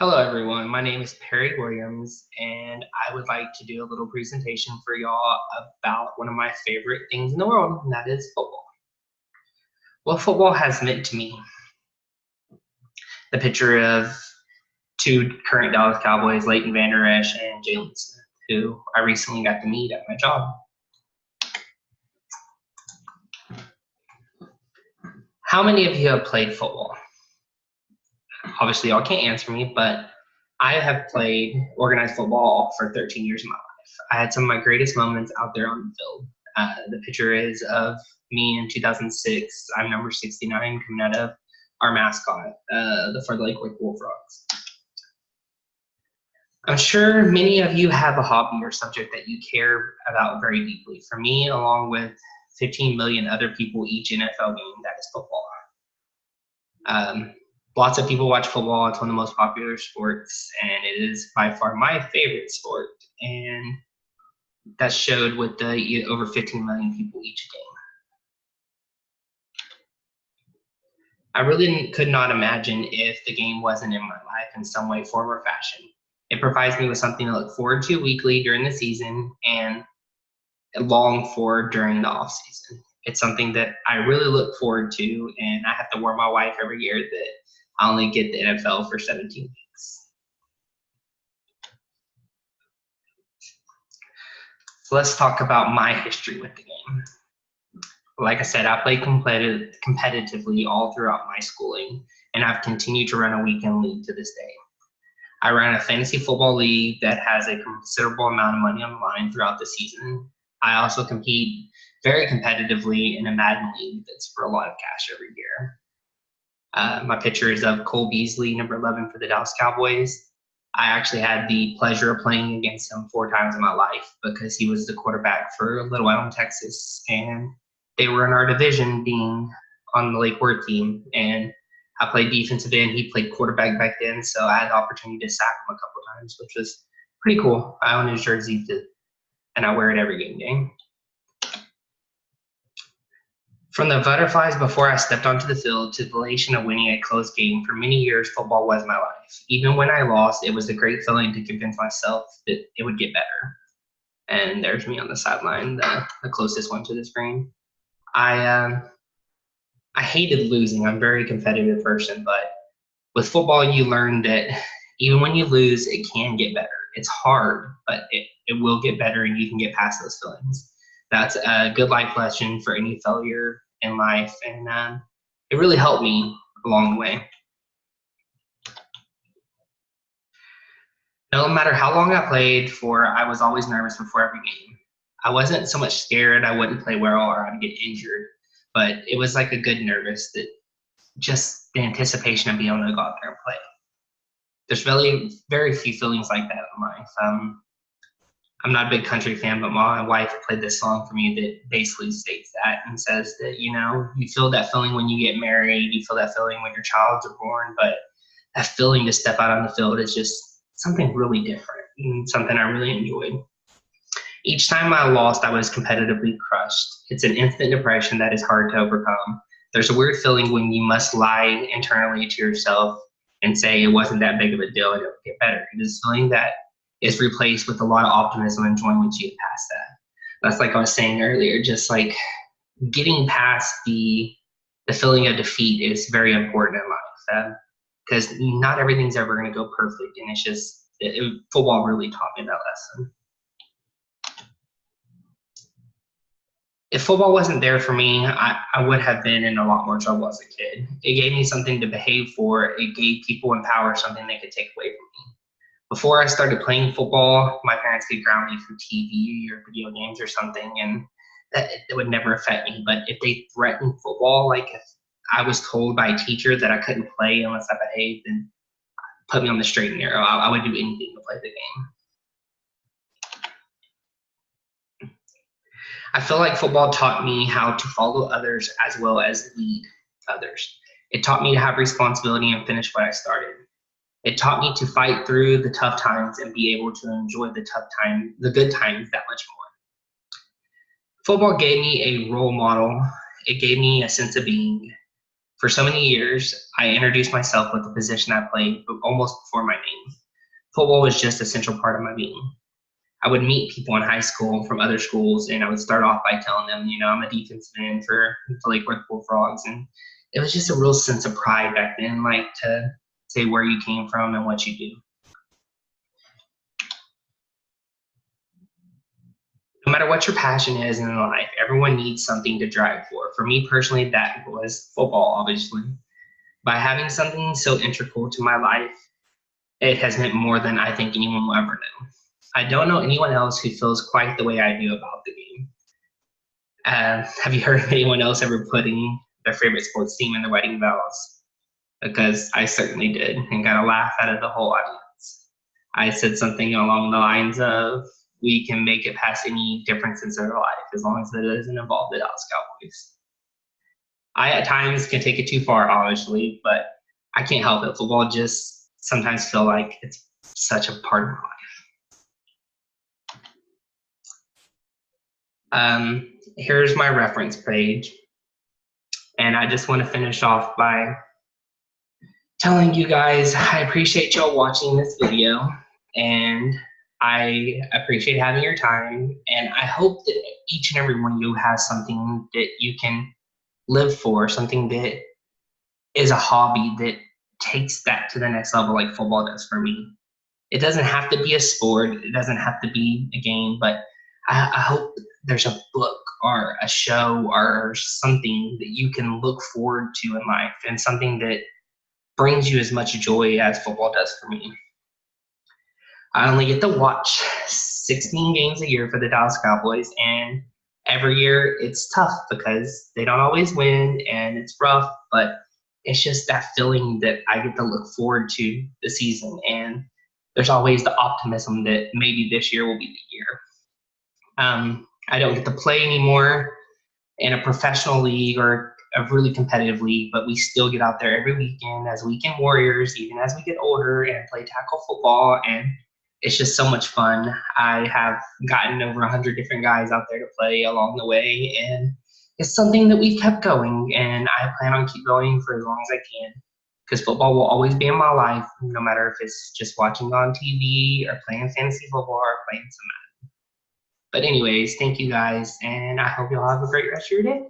Hello, everyone. My name is Perry Williams, and I would like to do a little presentation for y'all about one of my favorite things in the world, and that is football. What football has meant to me. The picture of two current Dallas Cowboys, Leighton Vander Esch and Jalen Smith, who I recently got to meet at my job. How many of you have played football? Obviously, y'all can't answer me, but I have played organized football for 13 years of my life. I had some of my greatest moments out there on the field. The picture is of me in 2006. I'm number 69, coming out of our mascot, the Fred Lake Wolf Frogs. I'm sure many of you have a hobby or subject that you care about very deeply. For me, along with 15 million other people each NFL game, that is football. Lots of people watch football. It's one of the most popular sports, and it is by far my favorite sport. And that's showed with the over 15 million people each game. I really could not imagine if the game wasn't in my life in some way, form, or fashion. It provides me with something to look forward to weekly during the season and long for during the off season. It's something that I really look forward to, and I have to warn my wife every year that I only get the NFL for 17 weeks. So let's talk about my history with the game. Like I said, I played competitively all throughout my schooling, and I've continued to run a weekend league to this day. I run a fantasy football league that has a considerable amount of money on the line throughout the season. I also compete very competitively in a Madden league that's for a lot of cash every year. My picture is of Cole Beasley, number 11 for the Dallas Cowboys. I actually had the pleasure of playing against him 4 times in my life because he was the quarterback for Little Elm, Texas, and they were in our division, being on the Lake Worth team. And I played defensive end. He played quarterback back then, so I had the opportunity to sack him a couple of times, which was pretty cool. I own his jersey, and I wear it every game day. From the butterflies before I stepped onto the field to the elation of winning a close game, for many years, football was my life. Even when I lost, it was a great feeling to convince myself that it would get better. And there's me on the sideline, the closest one to the screen. I hated losing. I'm a very competitive person, but with football, you learn that even when you lose, it can get better. It's hard, but it will get better, and you can get past those feelings. That's a good life lesson for any failure in life, and it really helped me along the way. No matter how long I played for, I was always nervous before every game. I wasn't so much scared I wouldn't play well or I'd get injured, but it was like a good nervous, that just the anticipation of being able to go out there and play. There's really very few feelings like that in life. I'm not a big country fan, but my wife played this song for me that basically states that and says that, you feel that feeling when you get married, you feel that feeling when your child's are born, but that feeling to step out on the field is just something really different and something I really enjoyed. Each time I lost, I was competitively crushed. It's an instant depression that is hard to overcome. There's a weird feeling when you must lie internally to yourself and say it wasn't that big of a deal and it'll get better. It is a feeling that is replaced with a lot of optimism and joy once you get past that. That's like I was saying earlier, just like getting past the feeling of defeat is very important in life, because not everything's ever going to go perfect, and it's just football really taught me that lesson. If football wasn't there for me, I would have been in a lot more trouble as a kid. It gave me something to behave for. It gave people in power something they could take away from me. Before I started playing football, my parents could ground me for TV or video games or something, and that would never affect me. But if they threatened football, like if I was told by a teacher that I couldn't play unless I behaved, and put me on the straight and narrow, I would do anything to play the game. I feel like football taught me how to follow others as well as lead others. It taught me to have responsibility and finish what I started. It taught me to fight through the tough times and be able to enjoy the good times that much more. Football gave me a role model. It gave me a sense of being. For so many years, I introduced myself with the position I played almost before my name. Football was just a central part of my being. I would meet people in high school from other schools, and I would start off by telling them, I'm a defensive end for Lake Worth Bullfrogs. And it was just a real sense of pride back then, like to say where you came from and what you do. No matter what your passion is in life, everyone needs something to drive for. For me personally, that was football, obviously. By having something so integral to my life, it has meant more than I think anyone will ever know. I don't know anyone else who feels quite the way I do about the game. Have you heard of anyone else ever putting their favorite sports team in their wedding vows? Because I certainly did, and got a laugh out of the whole audience. I said something along the lines of, we can make it past any differences in our life as long as it doesn't involve the Dallas Cowboys. I at times can take it too far, obviously, but I can't help it. Football just sometimes feel like it's such a part of my life. Here's my reference page. And I just want to finish off by telling you guys I appreciate y'all watching this video, and I appreciate having your time, and I hope that each and every one of you has something that you can live for, something that is a hobby that takes that to the next level like football does for me. It doesn't have to be a sport, it doesn't have to be a game, but I hope there's a book or a show or something that you can look forward to in life, and something that brings you as much joy as football does for me. I only get to watch 16 games a year for the Dallas Cowboys, and every year it's tough because they don't always win and it's rough, but it's just that feeling that I get to look forward to the season, and there's always the optimism that maybe this year will be the year. I don't get to play anymore in a professional league or a really competitive league, but we still get out there every weekend as weekend warriors, even as we get older, and play tackle football, and it's just so much fun. I have gotten over 100 different guys out there to play along the way, and it's something that we've kept going, and I plan on keep going for as long as I can, because football will always be in my life, no matter if it's just watching on TV or playing fantasy football or playing some. But anyways, thank you guys, and I hope you all have a great rest of your day.